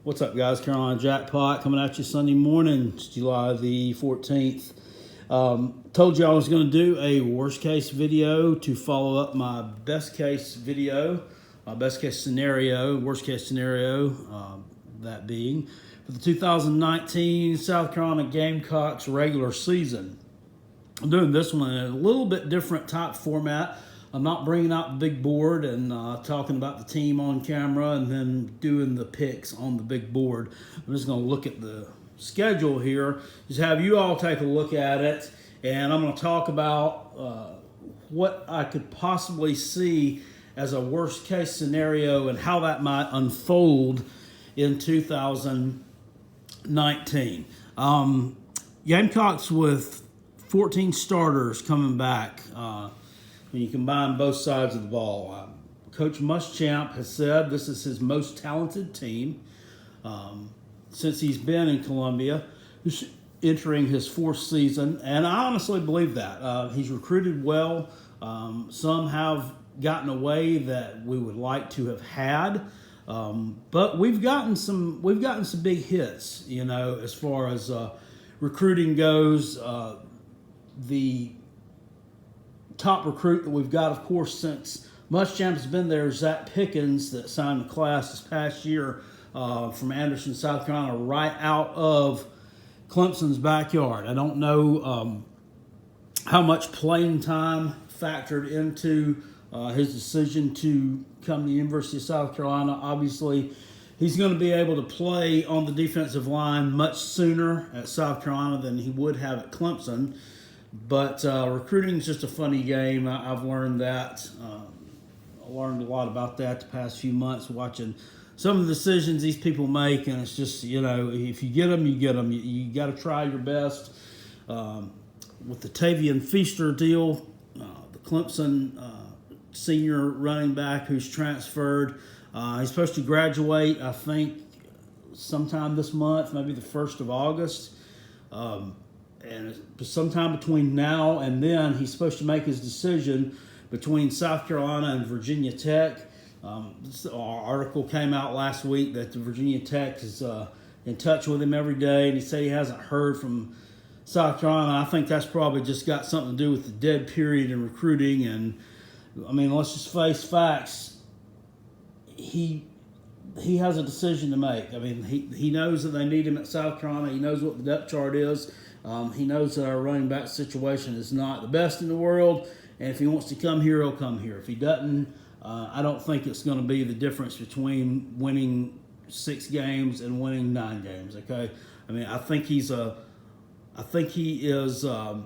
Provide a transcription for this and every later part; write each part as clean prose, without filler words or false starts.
What's up, guys? Carolina Jackpot coming at you Sunday morning. It's July the 14th. Told you I was going to do a worst case video to follow up my best case video, my best case scenario, worst case scenario, that being for the 2019 South Carolina Gamecocks regular season. I'm doing this one in a little bit different type format. I'm not bringing out the big board and talking about the team on camera and then doing the picks on the big board. I'm just going to look at the schedule here, just have you all take a look at it, and I'm going to talk about what I could possibly see as a worst case scenario and how that might unfold in 2019. Gamecocks with 14 starters coming back. When you combine both sides of the ball. Coach Muschamp has said this is his most talented team since he's been in Columbia. He's entering his fourth season, and I honestly believe that. He's recruited well. Some have gotten away that we would like to have had, but we've gotten some big hits, as far as recruiting goes. The top recruit that we've got, of course, since Muschamp has been there, Zach Pickens, that signed the class this past year from Anderson, South Carolina, right out of Clemson's backyard. I don't know how much playing time factored into his decision to come to the University of South Carolina. Obviously, he's going to be able to play on the defensive line much sooner at South Carolina than he would have at Clemson. But recruiting is just a funny game. I've learned that. I learned a lot about that the past few months watching some of the decisions these people make, and it's just, if you get them, you get them. You got to try your best. With the Tavian Feaster deal, the Clemson senior running back who's transferred, he's supposed to graduate, I think, sometime this month, maybe the 1st of August. And sometime between now and then, he's supposed to make his decision between South Carolina and Virginia Tech. This article came out last week that the Virginia Tech is in touch with him every day, and he said he hasn't heard from South Carolina. I think that's probably just got something to do with the dead period in recruiting. And, I mean, let's just face facts. He has a decision to make. I mean, he knows that they need him at South Carolina. He knows what the depth chart is. He knows that our running back situation is not the best in the world, and if he wants to come here, he'll come here. If he doesn't, I don't think it's going to be the difference between winning 6 games and winning 9 games. Okay, I mean, I think he is a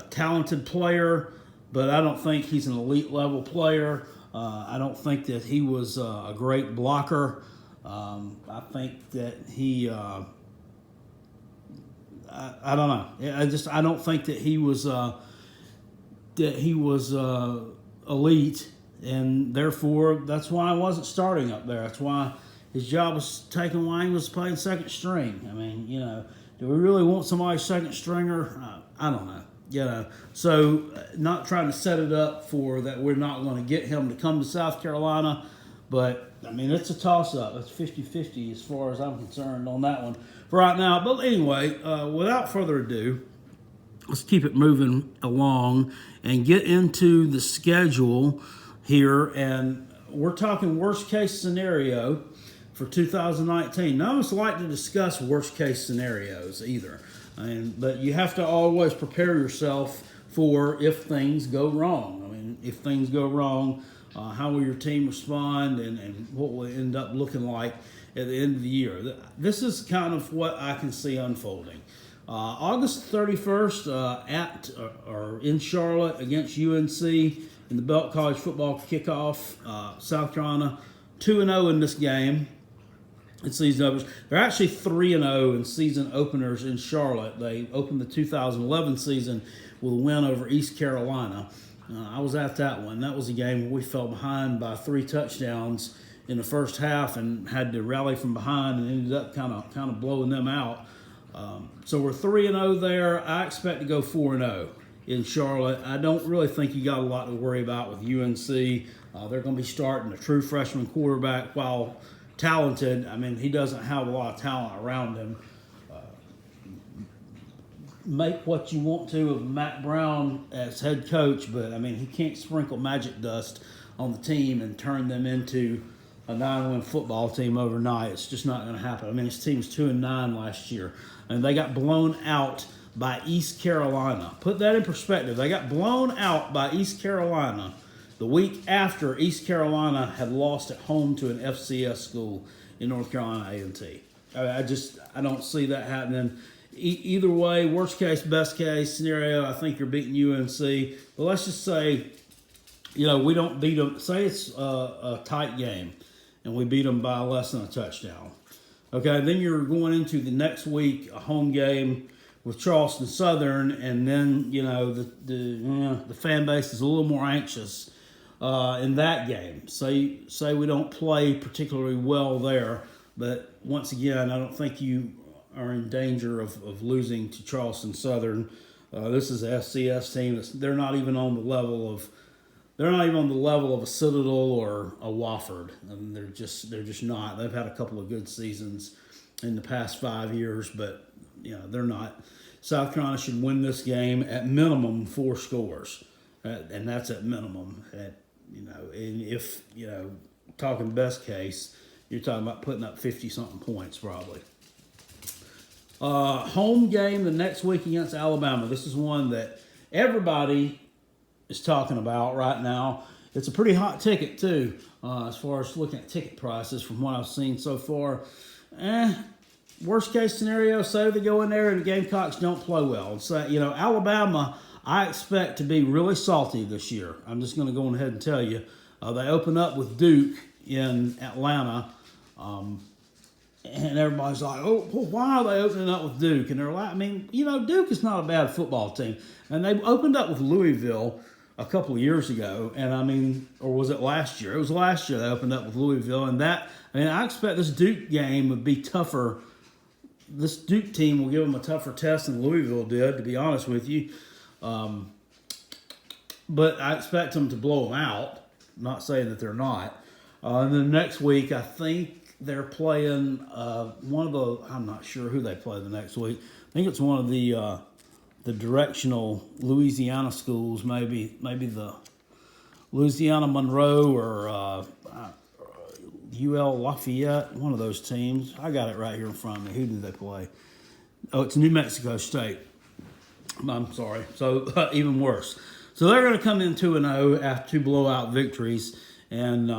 talented player, but I don't think he's an elite level player. I don't think that he was a great blocker. I think that he. I don't know. I don't think that he was elite, and therefore that's why I wasn't starting up there. That's why his job was taken while he was playing second string. I mean, do we really want somebody second stringer? I don't know. So not trying to set it up for that we're not going to get him to come to South Carolina, but I mean, it's a toss-up. It's 50-50 as far as I'm concerned on that one for right now. But anyway, without further ado, let's keep it moving along and get into the schedule here. And we're talking worst-case scenario for 2019. None of us like to discuss worst-case scenarios either. But you have to always prepare yourself for if things go wrong. I mean, if things go wrong, how will your team respond, and what will it end up looking like at the end of the year? This is kind of what I can see unfolding. August 31st at or in Charlotte against UNC in the Belt College football kickoff. South Carolina 2-0 in this game. In season openers. They're actually 3-0 in season openers in Charlotte. They opened the 2011 season with a win over East Carolina. I was at that one. That was a game where we fell behind by 3 touchdowns in the first half and had to rally from behind and ended up kind of blowing them out. So we're 3-0 there. I expect to go 4-0 in Charlotte. I don't really think you got a lot to worry about with UNC. They're going to be starting a true freshman quarterback while talented. I mean, he doesn't have a lot of talent around him. Make what you want to of Matt Brown as head coach, but I mean, he can't sprinkle magic dust on the team and turn them into a 9-win football team overnight. It's just not going to happen. I mean, his team was 2-9 last year, and they got blown out by East Carolina. Put that in perspective. They got blown out by East Carolina the week after East Carolina had lost at home to an FCS school in North Carolina A&T. I don't see that happening. Either way, worst case, best case scenario, I think you're beating UNC. But let's just say, we don't beat them. Say it's a tight game, and we beat them by less than a touchdown. Okay, then you're going into the next week, a home game with Charleston Southern, and then, the fan base is a little more anxious in that game. Say we don't play particularly well there, but once again, I don't think you are in danger of losing to Charleston Southern. This is an FCS team. They're not even on the level of a Citadel or a Wofford. I mean, they're just not. They've had a couple of good seasons in the past 5 years, but they're not. South Carolina should win this game at minimum 4 scores, and that's at minimum. And if talking best case, you're talking about putting up 50-something points probably. Home game the next week against Alabama. This is one that everybody is talking about right now. It's a pretty hot ticket too, as far as looking at ticket prices from what I've seen so far. Worst case scenario, say they go in there and the Gamecocks don't play well. And so, Alabama, I expect to be really salty this year. I'm just going to go ahead and tell you. They open up with Duke in Atlanta. And everybody's like, oh, well, why are they opening up with Duke? And they're like, Duke is not a bad football team. And they opened up with Louisville a couple of years ago. And or was it last year? It was last year they opened up with Louisville. And I expect this Duke game would be tougher. This Duke team will give them a tougher test than Louisville did, to be honest with you. But I expect them to blow them out. I'm not saying that they're not. And then next week, I think they're playing one of the, I'm not sure who they play the next week. I think it's one of the directional Louisiana schools, maybe the Louisiana Monroe or UL Lafayette, one of those teams. I got it right here in front of me. Who did they play? Oh, it's New Mexico State. I'm sorry. So even worse. So they're going to come in 2-0 after 2 blowout victories. And,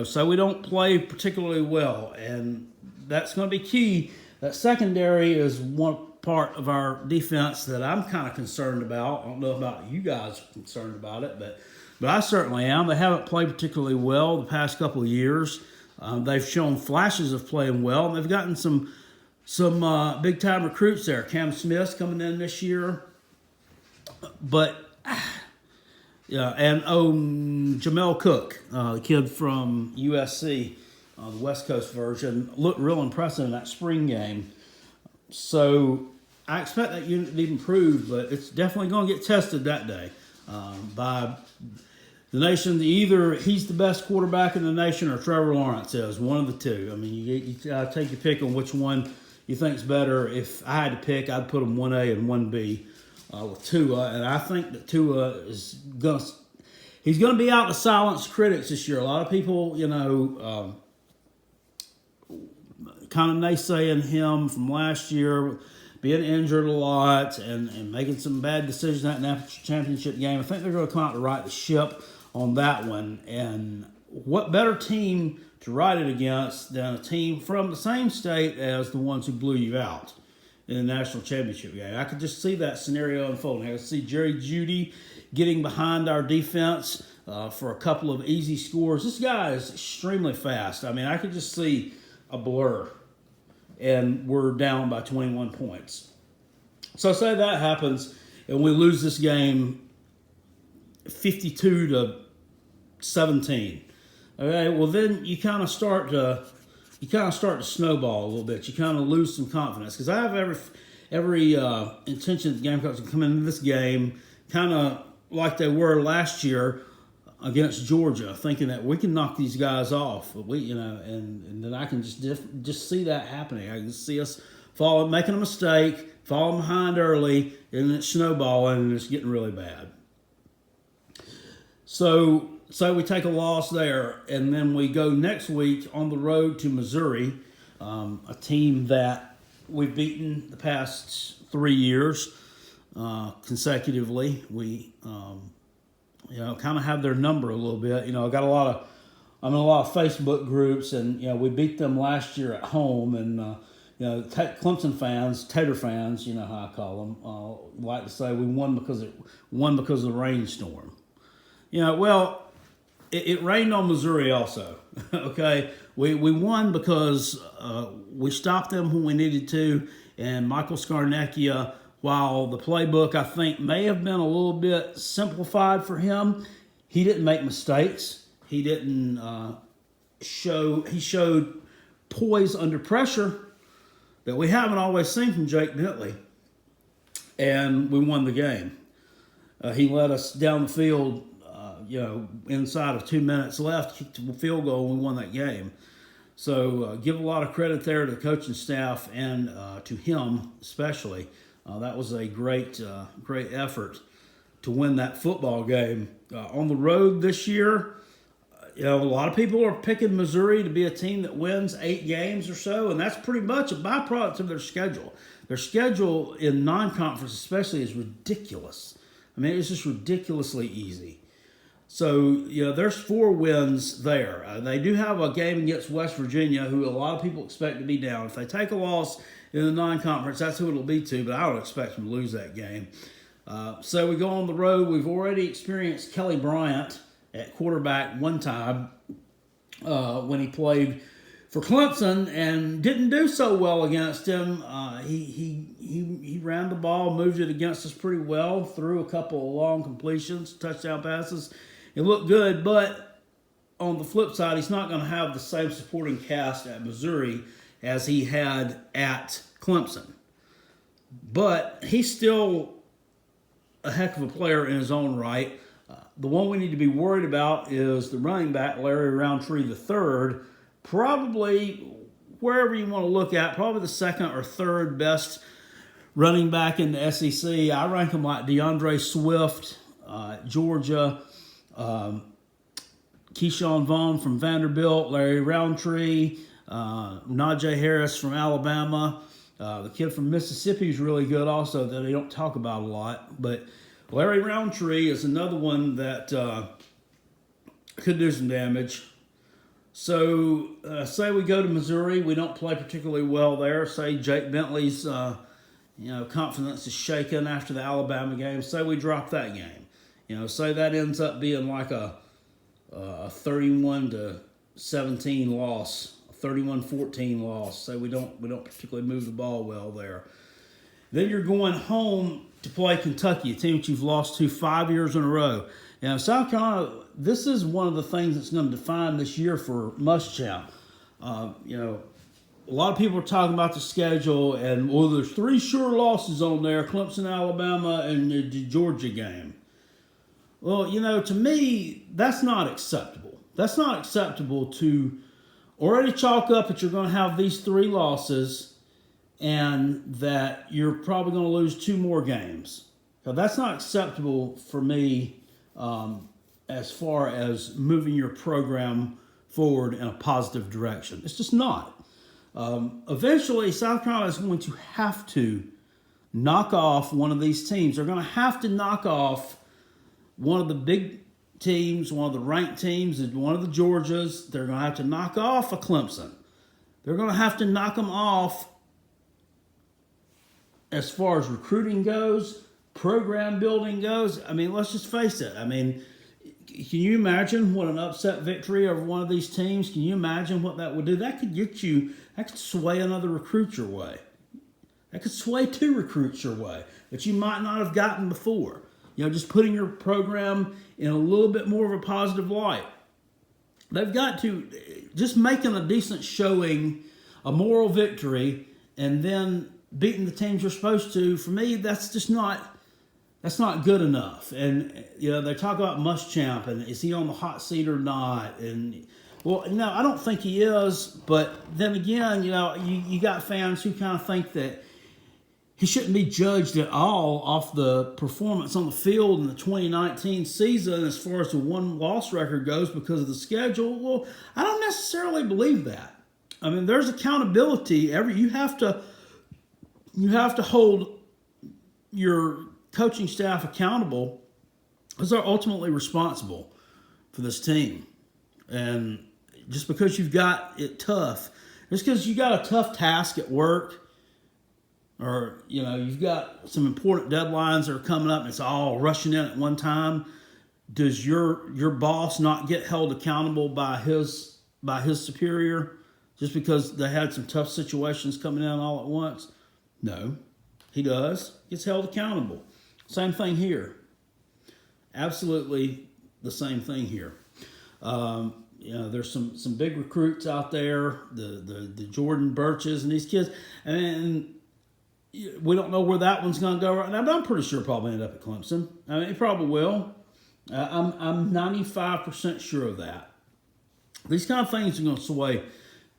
so we don't play particularly well. And that's going to be key. That secondary is one part of our defense that I'm kind of concerned about. I don't know about you guys concerned about it, but I certainly am. They haven't played particularly well the past couple of years. They've shown flashes of playing well. And they've gotten some big-time recruits there. Cam Smith's coming in this year. But... and Jamel Cook, the kid from USC, the West Coast version, looked real impressive in that spring game. So I expect that unit to be improved, but it's definitely going to get tested that day by the nation. Either he's the best quarterback in the nation or Trevor Lawrence is, one of the two. You take your pick on which one you think's better. If I had to pick, I'd put them 1A and 1B. With Tua, and I think that Tua is he's going to be out to silence critics this year. A lot of people, kind of naysaying him from last year, being injured a lot and making some bad decisions in that national championship game. I think they're going to come out to right the ship on that one. And what better team to ride it against than a team from the same state as the ones who blew you out in the national championship game? I could just see that scenario unfolding. I could see Jerry Jeudy getting behind our defense for a couple of easy scores. This guy is extremely fast. I could just see a blur, and we're down by 21 points. So say that happens, and we lose this game 52-17. Okay, well then you kind of start to snowball a little bit. You kind of lose some confidence, because I have every intention that the Gamecocks can come into this game kind of like they were last year, against Georgia, thinking that we can knock these guys off. And then I can just see that happening. I can see us making a mistake, falling behind early, and it's snowballing, and it's getting really bad. So we take a loss there, and then we go next week on the road to Missouri, a team that we've beaten the past 3 years consecutively. We kind of have their number a little bit. I'm in a lot of Facebook groups, and we beat them last year at home, and Clemson fans, Tater fans, how I call them, like to say we won because of the rainstorm. It rained on Missouri also. Okay, we won because we stopped them when we needed to, and Michael Scarnecchia, while the playbook I think may have been a little bit simplified for him, he didn't make mistakes. He didn't He showed poise under pressure that we haven't always seen from Jake Bentley, and we won the game. He led us down the field. Inside of 2 minutes left, kicked a field goal, and we won that game. So give a lot of credit there to the coaching staff and to him especially. That was a great effort to win that football game. On the road this year, a lot of people are picking Missouri to be a team that wins 8 games or so, and that's pretty much a byproduct of their schedule. Their schedule in non-conference especially is ridiculous. I mean, it's just ridiculously easy. So, there's 4 wins there. They do have a game against West Virginia, who a lot of people expect to be down. If they take a loss in the non-conference, that's who it'll be to, but I don't expect them to lose that game. So we go on the road. We've already experienced Kelly Bryant at quarterback one time when he played for Clemson and didn't do so well against him. He ran the ball, moved it against us pretty well, threw a couple of long completions, touchdown passes. It looked good, but on the flip side, he's not going to have the same supporting cast at Missouri as he had at Clemson. But he's still a heck of a player in his own right. The one we need to be worried about is the running back, Larry Roundtree III, probably, wherever you want to look at, probably the second or third best running back in the SEC. I rank him like DeAndre Swift, Georgia, Keyshawn Vaughn from Vanderbilt, Larry Roundtree, Najee Harris from Alabama. The kid from Mississippi is really good also that they don't talk about a lot. But Larry Roundtree is another one that could do some damage. So say we go to Missouri, we don't play particularly well there. Say Jake Bentley's confidence is shaken after the Alabama game. Say we drop that game. Say that ends up being like a 31-17 loss, a 31-14 loss. Say we don't particularly move the ball well there. Then you're going home to play Kentucky, a team that you've lost to 5 years in a row. South Carolina, this is one of the things that's going to define this year for Muschamp. A lot of people are talking about the schedule, and there's 3 sure losses on there: Clemson, Alabama, and the Georgia game. Well, to me, that's not acceptable. That's not acceptable to already chalk up that you're going to have these 3 losses and that you're probably going to lose 2 more games. So that's not acceptable for me as far as moving your program forward in a positive direction. It's just not. Eventually, South Carolina is going to have to knock off one of these teams. They're going to have to knock off one of the big teams, one of the ranked teams, one of the Georgias. They're going to have to knock off a Clemson. They're going to have to knock them off as far as recruiting goes, program building goes. I mean, let's just face it. I mean, can you imagine what an upset victory over one of these teams? Can you imagine what that would do? That could sway another recruit your way. That could sway 2 recruits your way that you might not have gotten before. Just putting your program in a little bit more of a positive light. They've got to, just making a decent showing, a moral victory, and then beating the teams you're supposed to, for me, that's that's not good enough. And, they talk about Muschamp, and is he on the hot seat or not? And, well, no, I don't think he is. But then again, you got fans who kind of think that he shouldn't be judged at all off the performance on the field in the 2019 season as far as the win-loss record goes because of the schedule. Well, I don't necessarily believe that. I mean, there's accountability. You have to hold your coaching staff accountable because they're ultimately responsible for this team. And just because you've got it tough, just because you got a tough task at work, or, you've got some important deadlines that are coming up and it's all rushing in at one time, does your boss not get held accountable by his superior just because they had some tough situations coming in all at once? No, he does. Gets held accountable. Same thing here. Absolutely the same thing here. There's some big recruits out there, the Jordan Birches and these kids, and we don't know where that one's going to go right now, but I'm pretty sure it'll probably end up at Clemson. I mean, it probably will. I'm 95% sure of that. These kind of things are going to sway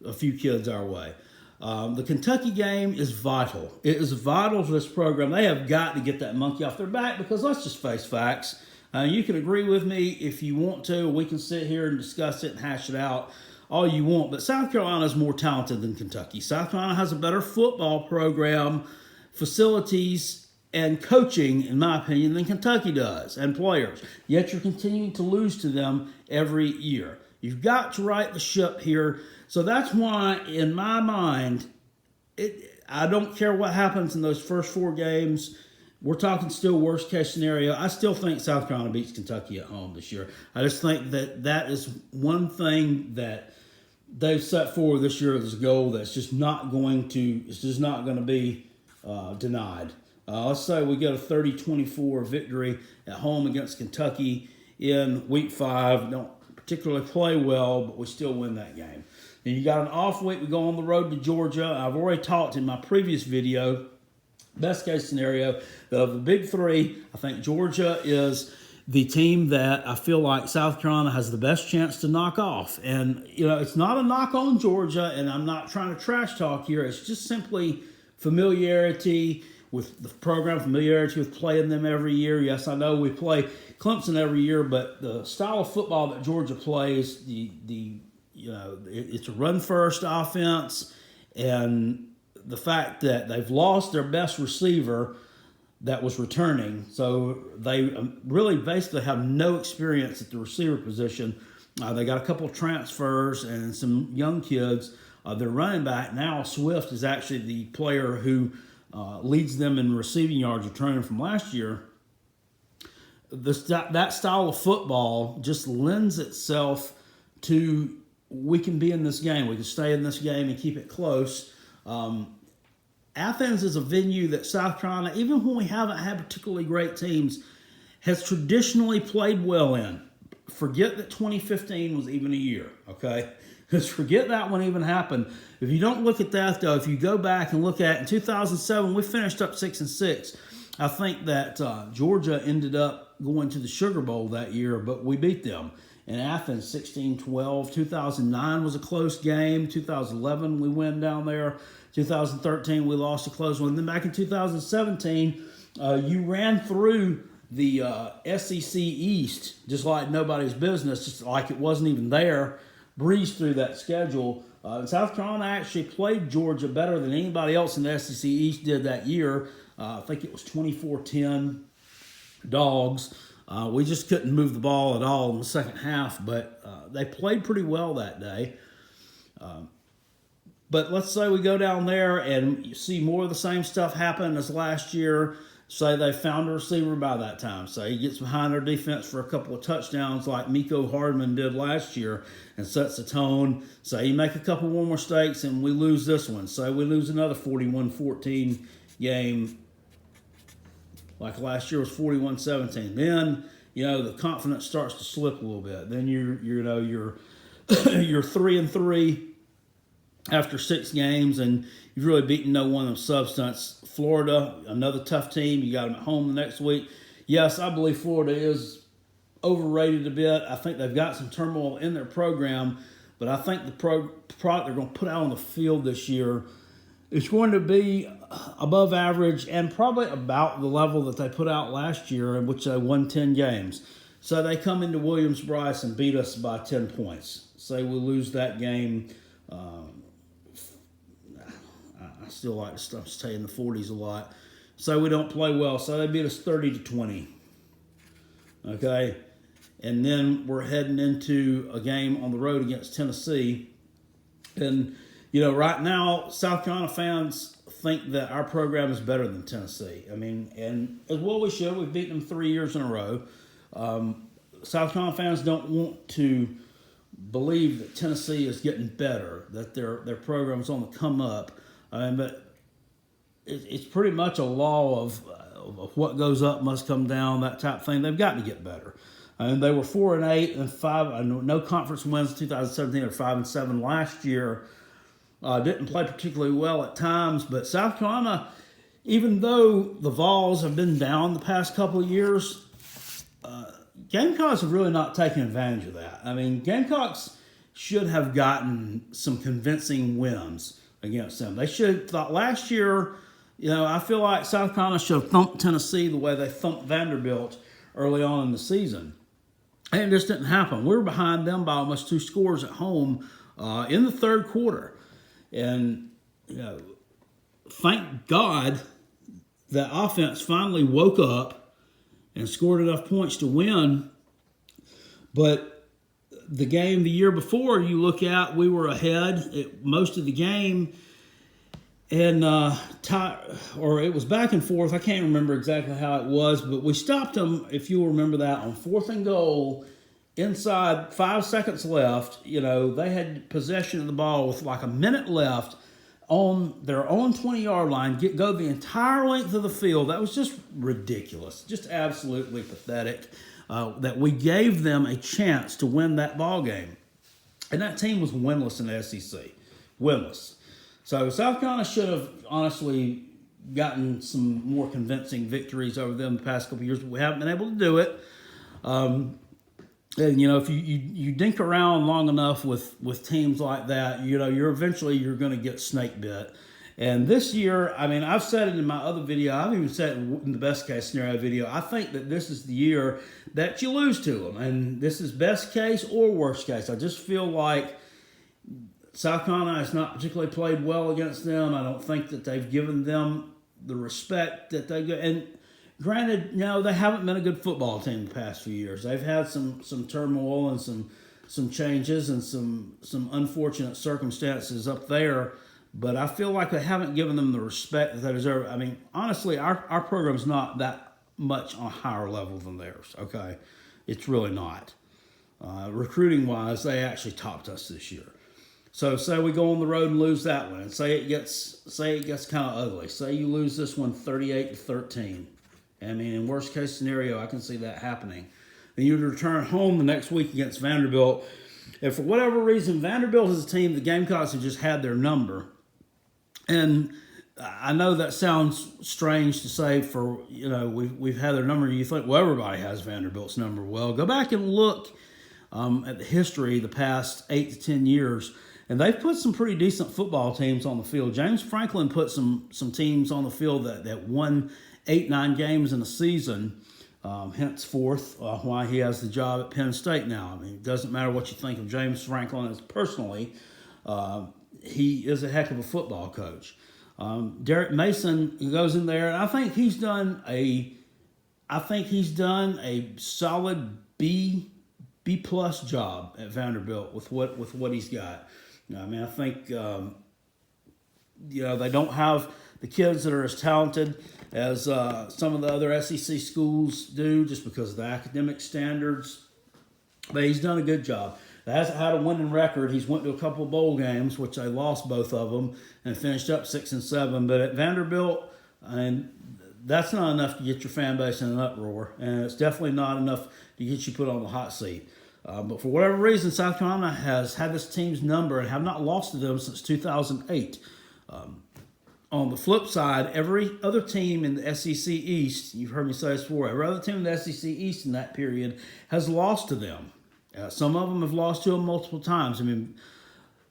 a few kids our way. The Kentucky game is vital. It is vital for this program. They have got to get that monkey off their back because let's just face facts. You can agree with me if you want to. We can sit here and discuss it and hash it out all you want. But South Carolina is more talented than Kentucky. South Carolina has a better football program, facilities, and coaching, in my opinion, than Kentucky does, and players. Yet you're continuing to lose to them every year. You've got to right the ship here. So that's why, in my mind, I don't care what happens in those first 4 games. We're talking still worst case scenario. I still think South Carolina beats Kentucky at home this year. I just think that is one thing that they've set forward this year as a goal that's just not going to be denied. Let's say we get a 30-24 victory at home against Kentucky in week 5. Don't particularly play well, but we still win that game. And you got an off week. We go on the road to Georgia. I've already talked in my previous video, best case scenario, that of the big 3, I think Georgia is the team that I feel like South Carolina has the best chance to knock off. And, it's not a knock on Georgia, and I'm not trying to trash talk here. It's just simply familiarity with the program, familiarity with playing them every year. Yes, I know we play Clemson every year, but the style of football that Georgia plays, it's a run-first offense, and the fact that they've lost their best receiver that was returning, so they really basically have no experience at the receiver position. They got a couple of transfers and some young kids. Their running back, now Swift, is actually the player who leads them in receiving yards returning from last year. That style of football just lends itself to, we can be in this game, we can stay in this game and keep it close. Athens is a venue that South Carolina, even when we haven't had particularly great teams, has traditionally played well in. Forget that 2015 was even a year, okay? Because forget that one even happened. If you don't look at that, though, if you go back and look at, in 2007, we finished up 6-6. I think that Georgia ended up going to the Sugar Bowl that year, but we beat them. In Athens, 16-12. 2009 was a close game. 2011, we win down there. 2013, we lost a close one. Then back in 2017, you ran through the SEC East just like nobody's business, just like it wasn't even there. Breezed through that schedule. South Carolina actually played Georgia better than anybody else in the SEC East did that year. I think it was 24-10 Dogs. We just couldn't move the ball at all in the second half, but they played pretty well that day. But let's say we go down there and you see more of the same stuff happen as last year. Say they found a receiver by that time. Say he gets behind their defense for a couple of touchdowns like Miko Hardman did last year and sets the tone. Say you make a couple more mistakes and we lose this one. Say we lose another 41-14 game like last year was 41-17. Then, the confidence starts to slip a little bit. Then you're 3-3 after 6 games, and you've really beaten no one of substance. Florida, another tough team. You got them at home the next week. yes, I believe Florida is overrated a bit. I think they've got some turmoil in their program, but I think the product they're going to put out on the field this year is going to be above average and probably about the level that they put out last year, in which they won 10 games. So they come into Williams-Brice and beat us by 10 points. Say we lose that game. I still like to stay in the 40s a lot. So we don't play well. So they beat us 30-20. Okay? And then we're heading into a game on the road against Tennessee. And, right now, South Carolina fans think that our program is better than Tennessee. I mean, and as well we should. We've beaten them 3 years in a row. South Carolina fans don't want to believe that Tennessee is getting better, that their program's on the come up. But it's pretty much a law of what goes up must come down, that type of thing. They've got to get better. And they were 4-8 and 5. No conference wins in 2017. Or 5-7 last year. Didn't play particularly well at times, but South Carolina, even though the Vols have been down the past couple of years, Gamecocks have really not taken advantage of that. I mean, Gamecocks should have gotten some convincing wins against them. They should thought last year. I feel like South Carolina should have thumped Tennessee the way they thumped Vanderbilt early on in the season. And it just didn't happen. We were behind them by almost 2 scores at home in the third quarter. And, thank God that offense finally woke up and scored enough points to win. But the game the year before, you look at, we were ahead most of the game. And it was back and forth. I can't remember exactly how it was, but we stopped them, if you'll remember that, on 4th and goal, inside 5 seconds left. They had possession of the ball with like a minute left on their own 20-yard line, go the entire length of the field. That was just ridiculous, just absolutely pathetic that we gave them a chance to win that ball game. And that team was winless in the SEC, winless. So South Carolina should have honestly gotten some more convincing victories over them the past couple of years, but we haven't been able to do it. And if you dink around long enough with teams like that, you're eventually going to get snake bit. And this year, I mean, I've said it in my other video. I've even said it in the best case scenario video. I think that this is the year that you lose to them, and this is best case or worst case. I just feel like South Carolina has not particularly played well against them. I don't think that they've given them the respect that they get. And granted, they haven't been a good football team the past few years. They've had some turmoil and some changes and some unfortunate circumstances up there. But I feel like they haven't given them the respect that they deserve. I mean, honestly, our program's not that much on a higher level than theirs, okay? It's really not. Recruiting-wise, they actually topped us this year. So say we go on the road and lose that one, and say it gets kind of ugly. Say you lose this one 38-13. I mean, in worst case scenario, I can see that happening. Then you return home the next week against Vanderbilt. If for whatever reason Vanderbilt is a team, the Gamecocks have just had their number. And I know that sounds strange to say for, we've had their number. You think, well, everybody has Vanderbilt's number. Well, go back and look at the history the past 8 to 10 years. And they've put some pretty decent football teams on the field. James Franklin put some teams on the field that won 8-9 games in a season. Henceforth, why he has the job at Penn State now. I mean, it doesn't matter what you think of James Franklin as personally. He is a heck of a football coach. Derek Mason goes in there, and I think he's done a solid B+ job at Vanderbilt with what he's got. I mean, I think they don't have the kids that are as talented as some of the other SEC schools do, just because of the academic standards. But he's done a good job. They hasn't had a winning record. He's went to a couple of bowl games, which they lost both of them, and finished up 6-7. But at Vanderbilt, and that's not enough to get your fan base in an uproar, and it's definitely not enough to get you put on the hot seat. But for whatever reason, South Carolina has had this team's number and have not lost to them since 2008. On the flip side, every other team in the SEC East, you've heard me say this before, every other team in the SEC East in that period has lost to them. Some of them have lost to them multiple times. I mean,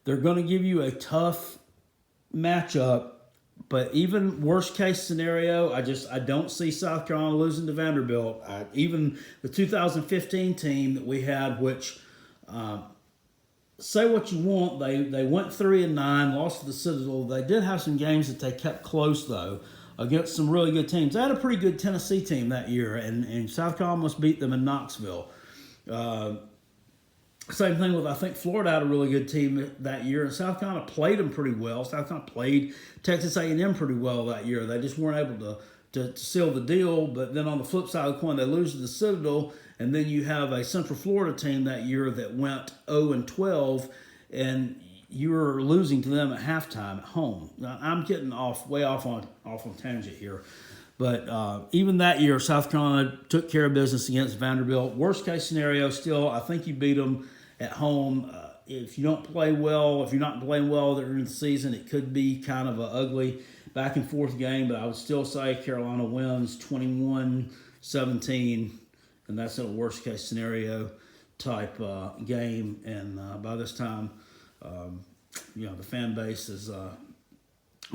they're going to give you a tough matchup, but even worst case scenario, I don't see South Carolina losing to Vanderbilt. Even the 2015 team that we had, which say what you want, they went 3-9, lost to the Citadel. They did have some games that they kept close though against some really good teams. They had a pretty good Tennessee team that year, and South Carolina almost beat them in Knoxville. Same thing with, I think Florida had a really good team that year, and South Carolina played them pretty well. South Carolina played Texas A&M pretty well that year. They just weren't able to seal the deal. But then on the flip side of the coin, they lose to the Citadel, and then you have a Central Florida team that year that went 0-12, and you were losing to them at halftime at home. Now, I'm getting way off on tangent here. But even that year, South Carolina took care of business against Vanderbilt. Worst case scenario, still, I think you beat them at home. If you don't play well, if you're not playing well during the season, it could be kind of an ugly back and forth game. But I would still say Carolina wins 21-17, and that's a worst case scenario type game. And by this time, the fan base is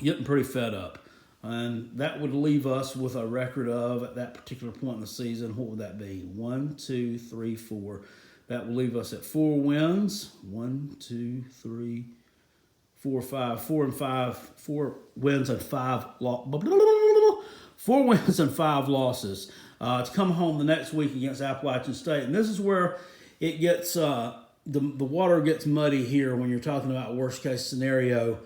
getting pretty fed up. And that would leave us with a record of, at that particular point in the season, what would that be? 1, 2, 3, 4. That would leave us at 4 wins. 1, 2, 3, 4, 5. 4 and 5. 4 wins and 5 4 wins and 5 losses. To come home the next week against Appalachian State. And this is where it gets the water gets muddy here when you're talking about worst case scenario.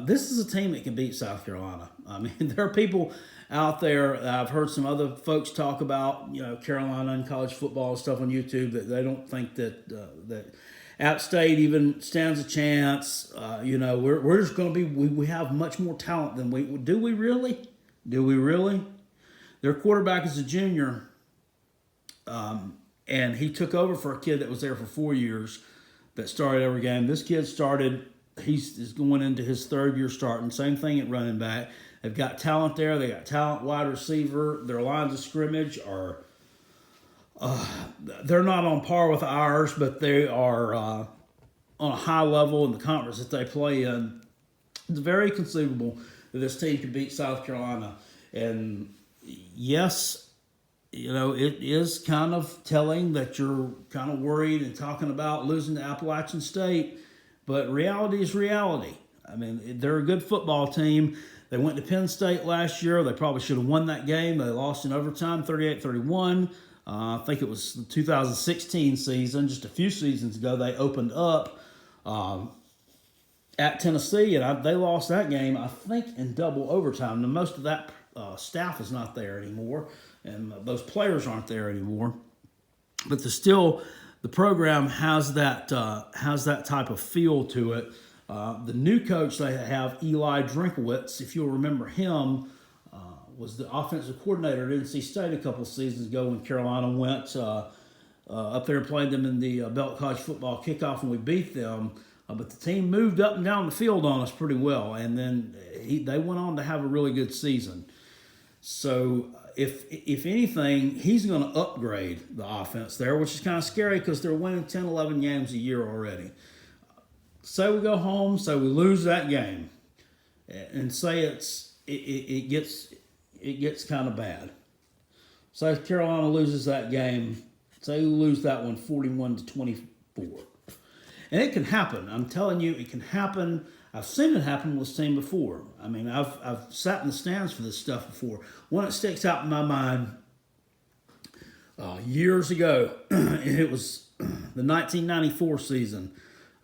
This is a team that can beat South Carolina. I mean, there are people out there, I've heard some other folks talk about, Carolina and college football and stuff on YouTube, that they don't think that App State even stands a chance. We're just going to be, we have much more talent than do we really? Do we really? Their quarterback is a junior, and he took over for a kid that was there for 4 years that started every game. This kid he's going into his 3rd year starting. Same thing at running back. They've got talent there. They got talent wide receiver. Their lines of scrimmage are they're not on par with ours, but they are on a high level in the conference that they play in. It's very conceivable that this team can beat South Carolina. And yes, it is kind of telling that you're kind of worried and talking about losing to Appalachian State. But reality is reality. I mean, they're a good football team. They went to Penn State last year. They probably should have won that game. They lost in overtime, 38-31. I think it was the 2016 season, just a few seasons ago. They opened up at Tennessee, and they lost that game, I think, in double overtime. Now, most of that staff is not there anymore, and those players aren't there anymore. But the program has that type of feel to it. The new coach they have, Eli Drinkowitz, if you'll remember him, was the offensive coordinator at NC State a couple of seasons ago when Carolina went up there and played them in the Belt College football kickoff, and we beat them. But the team moved up and down the field on us pretty well, and then they went on to have a really good season. So if anything, he's going to upgrade the offense there, which is kind of scary because they're winning 10, 11 games a year already. Say we go home, say we lose that game, and say it gets kind of bad. Say Carolina loses that game, say we lose that one 41-24. And it can happen. I'm telling you, it can happen. I've seen it happen with this team before. I mean, I've sat in the stands for this stuff before. One that sticks out in my mind years ago, it was the 1994 season.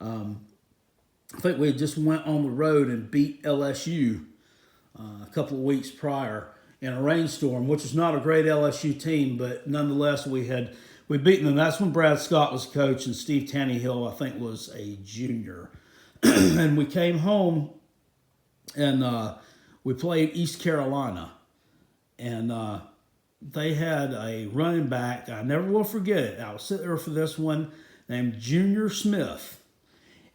I think we had just went on the road and beat LSU a couple of weeks prior in a rainstorm, which is not a great LSU team, but nonetheless we'd beaten them. That's when Brad Scott was coach and Steve Tannehill, I think, was a junior. And we came home and we played East Carolina. And they had a running back, I never will forget it. I was sitting there for this one, named Junior Smith.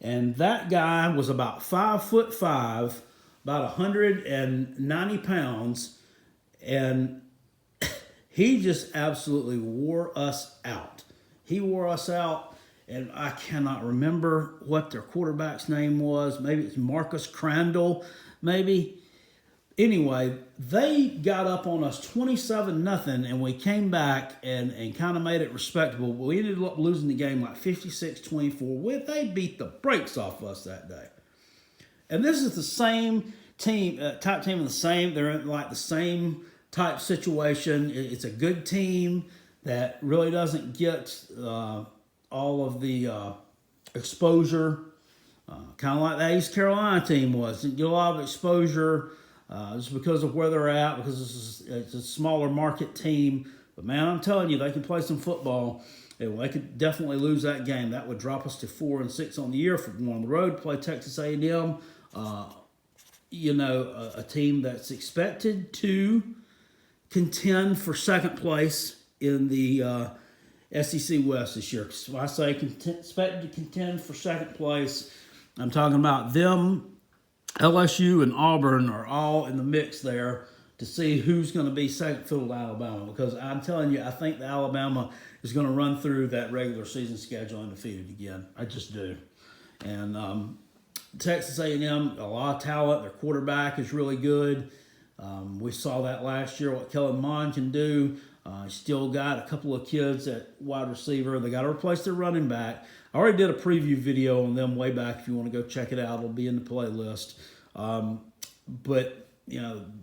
And that guy was about 5'5", about 190 pounds, and he just absolutely wore us out. He wore us out, and I cannot remember what their quarterback's name was. Maybe it's Marcus Crandall, maybe. Anyway, they got up on us 27-0, and we came back and kind of made it respectable. But we ended up losing the game like 56-24. They beat the brakes off us that day. And this is the same team, type team, they're in like the same type situation. It's a good team that really doesn't get all of the exposure, kind of like the East Carolina team was. Didn't get a lot of exposure. Just because of where they're at, because it's a smaller market team. But, man, I'm telling you, they can play some football. And they could definitely lose that game. That would drop us to 4-6 on the year for going on the road, play Texas A&M. A team that's expected to contend for second place in the SEC West this year. So I say expected to contend for second place, I'm talking about them. LSU and Auburn are all in the mix there to see who's going to be second fiddle to Alabama, because I'm telling you, I think that Alabama is going to run through that regular season schedule undefeated again. I just do. And Texas A&M, a lot of talent. Their quarterback is really good. We saw that last year, what Kellen Mond can do. Still got a couple of kids at wide receiver. They got to replace their running back. I already did a preview video on them way back. If you want to go check it out, it'll be in the playlist. But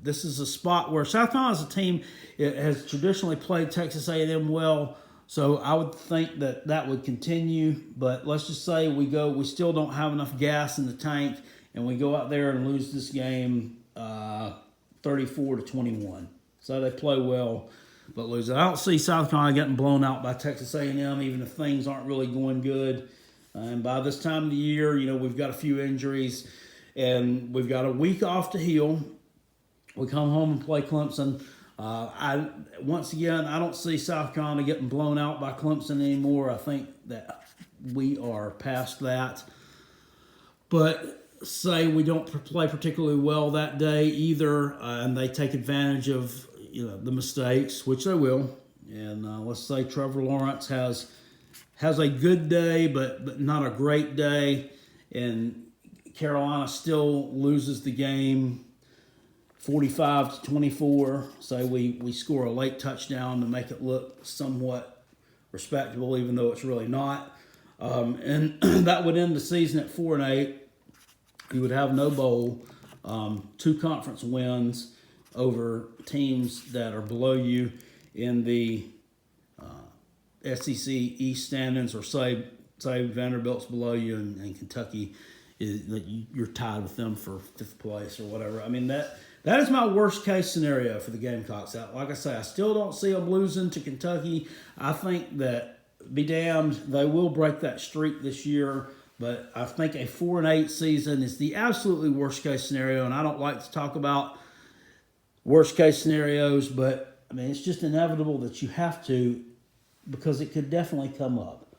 this is a spot where South Carolina is a team. It has traditionally played Texas A&M well, so I would think that would continue. But let's just say we still don't have enough gas in the tank, and we go out there and lose this game 34-21. So they play well, but lose it. I don't see South Carolina getting blown out by Texas A&M, even if things aren't really going good. And by this time of the year, we've got a few injuries, and we've got a week off to heal. We come home and play Clemson. Once again, I don't see South Carolina getting blown out by Clemson anymore. I think that we are past that. But say we don't play particularly well that day either, and they take advantage of the mistakes, which they will. And let's say Trevor Lawrence has a good day, but not a great day, and Carolina still loses the game 45-24. Say we score a late touchdown to make it look somewhat respectable, even though it's really not. And that would end the season at 4-8. You would have no bowl, 2 conference wins over teams that are below you in the SEC East standings, or say Vanderbilt's below you and Kentucky you're tied with them for 5th place or whatever. I mean, that is my worst case scenario for the Gamecocks. Like I say, I still don't see them losing to Kentucky. I think that, be damned, they will break that streak this year. But I think a 4-8 season is the absolutely worst case scenario, and I don't like to talk about worst case scenarios, but I mean, it's just inevitable that you have to, because it could definitely come up.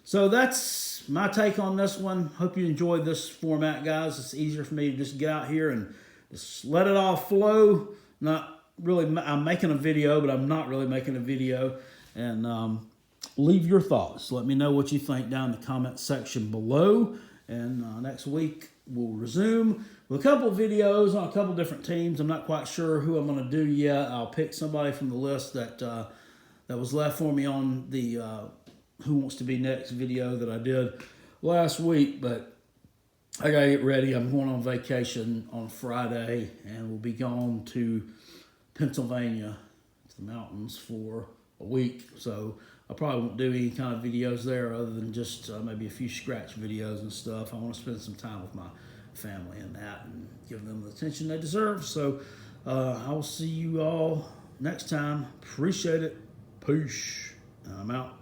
So that's my take on this one. Hope you enjoyed this format, guys. It's easier for me to just get out here and just let it all flow. Not really, I'm making a video, but I'm not really making a video. And leave your thoughts. Let me know what you think down in the comment section below. And next week we'll resume with a couple of videos on a couple different teams. I'm not quite sure who I'm going to do yet. I'll pick somebody from the list that was left for me on the Who Wants to Be Next video that I did last week. But I got to get ready. I'm going on vacation on Friday, and we'll be gone to Pennsylvania, to the mountains, for a week. So I probably won't do any kind of videos there other than just maybe a few scratch videos and stuff. I want to spend some time with my family and that, and give them the attention they deserve. So I will see you all next time. Appreciate it. Peace. And I'm out.